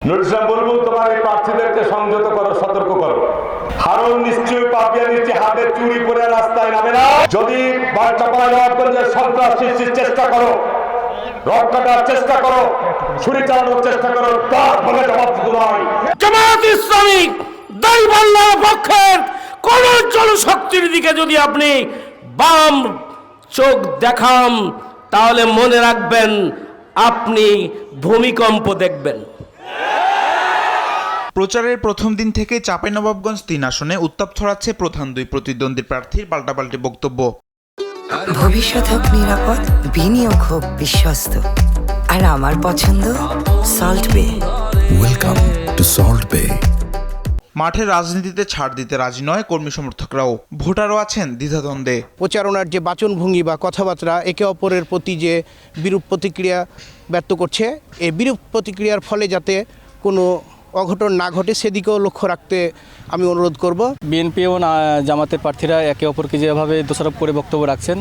নুরুল ইসলাম বলবো তোমার এই প্রার্থীদেরকে সংযত করো, সতর্ক করো। হারুন নিশ্চয়ই পাপিয়া নিশ্চয়ই হাতে চুরি করে রাস্তায় নামে না। যদি চাঁপাইনবাবগঞ্জের সন্ত্রাস সৃষ্টির চেষ্টা করো, রড কাটার চেষ্টা করো, ছুরি চালানোর চেষ্টা করো, তার ফলে জবাব তোমায়। জামায়াত ইসলামী দাঁড়িপাল্লার পক্ষের কোন জনশক্তির দিকে যদি আপনি বাম চোখ দেখান, তাহলে মনে রাখবেন আপনি ভূমিকম্প দেখবেন। প্রচারের প্রথম দিন থেকে চাঁপাইনবাবগঞ্জ ৩ আসনে উত্তাপ ছড়াচ্ছে প্রধান দুই প্রতিদ্বন্দ্বী প্রার্থীর পাল্টাপাল্টি বক্তব্য। ভবিষ্যৎ হোক নিরাপদ, বিনিয়োগ হোক বিশ্বস্ত, আর আমার পছন্দ সল্ট বে। ওয়েলকাম টু সল্ট বে। মাঠে রাজনীতিতে ছাড় দিতে রাজি নয় কর্মী সমর্থকরাও, ভোটারও আছেন দ্বিধাদ্বন্দ্বে। প্রচারণার যে বাচনভঙ্গি বা কথাবার্তা একে অপরের প্রতি যে বিরূপ প্রতিক্রিয়া ব্যক্ত করছে, এই বিরূপ প্রতিক্রিয়ার ফলে যাতে কোনো অঘটন না ঘটে সেদিকেও লক্ষ্য রাখতে আমি অনুরোধ করব। বিএনপি এবং জামাতের প্রার্থীরা একে অপরকে যেভাবে দোষারোপ করে বক্তব্য রাখছেন,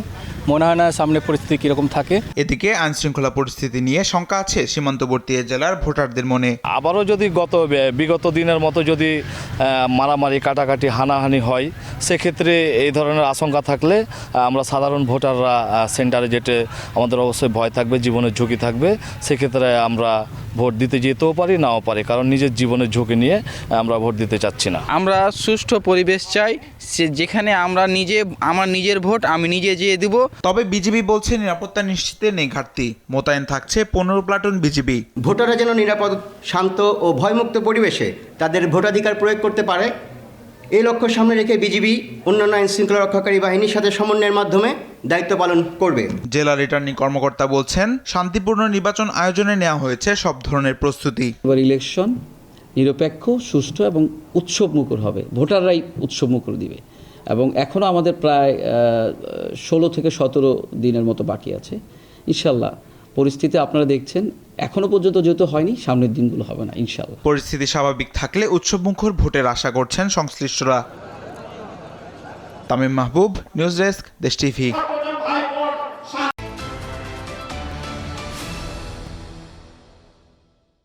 মনে হয় না সামনে পরিস্থিতি কীরকম থাকে। এদিকে আইনশৃঙ্খলা পরিস্থিতি নিয়ে শঙ্কা আছে সীমান্তবর্তী জেলার ভোটারদের মনে। আবারও যদি বিগত দিনের মতো যদি মারামারি কাটাকাটি হানাহানি হয়, সেক্ষেত্রে এই ধরনের আশঙ্কা থাকলে আমরা সাধারণ ভোটাররা সেন্টারে যেতে আমাদের অবশ্যই ভয় থাকবে, জীবনের ঝুঁকি থাকবে। সেক্ষেত্রে আমরা ভোট দিতে যেতেও পারি, নাও পারি, কারণ নিজের জীবনের ঝুঁকি নিয়ে আমরা ভোট দিতে চাচ্ছি না। আমরা সুষ্ঠু পরিবেশ চাই, যেখানে আমার নিজের ভোট আমি নিজে যেয়ে দিব। তবে বিজিবি বলছে নিরাপত্তা নিশ্চিতে নেই ঘাটতি, মোতায়েন থাকছে 15 প্লাটুন বিজিবি। ভোটাররা যেন নিরাপদ, শান্ত ও ভয়মুক্ত পরিবেশে তাদের ভোটাধিকার প্রয়োগ করতে পারে, এই লক্ষ্য সামনে রেখে বিজিবি অন্যান্য আইন শৃঙ্খলা রক্ষাকারী বাহিনীর সাথে সমন্বয়ের মাধ্যমে দায়িত্ব পালন করবে। জেলা রিটার্নিং কর্মকর্তা বলছেন, শান্তিপূর্ণ নির্বাচন আয়োজনে নেওয়া হয়েছে সব ধরনের প্রস্তুতি। এবার ইলেকশন নিরপেক্ষ, সুষ্ঠু এবং উৎসবমুখর হবে, ভোটাররাই উৎসবমুখর দিবে। এবং এখনও আমাদের প্রায় 16 থেকে 17 দিনের মতো বাকি আছে। ইনশাল্লাহ পরিস্থিতি আপনারা দেখছেন, এখনও পর্যন্ত যেহেতু হয়নি, সামনের দিনগুলো হবে না ইনশাল্লাহ। পরিস্থিতি স্বাভাবিক থাকলে উৎসবমুখর ভোটের আশা করছেন সংশ্লিষ্টরা। তামিম মাহবুব, নিউজ ডেস্ক, দেশ টিভি।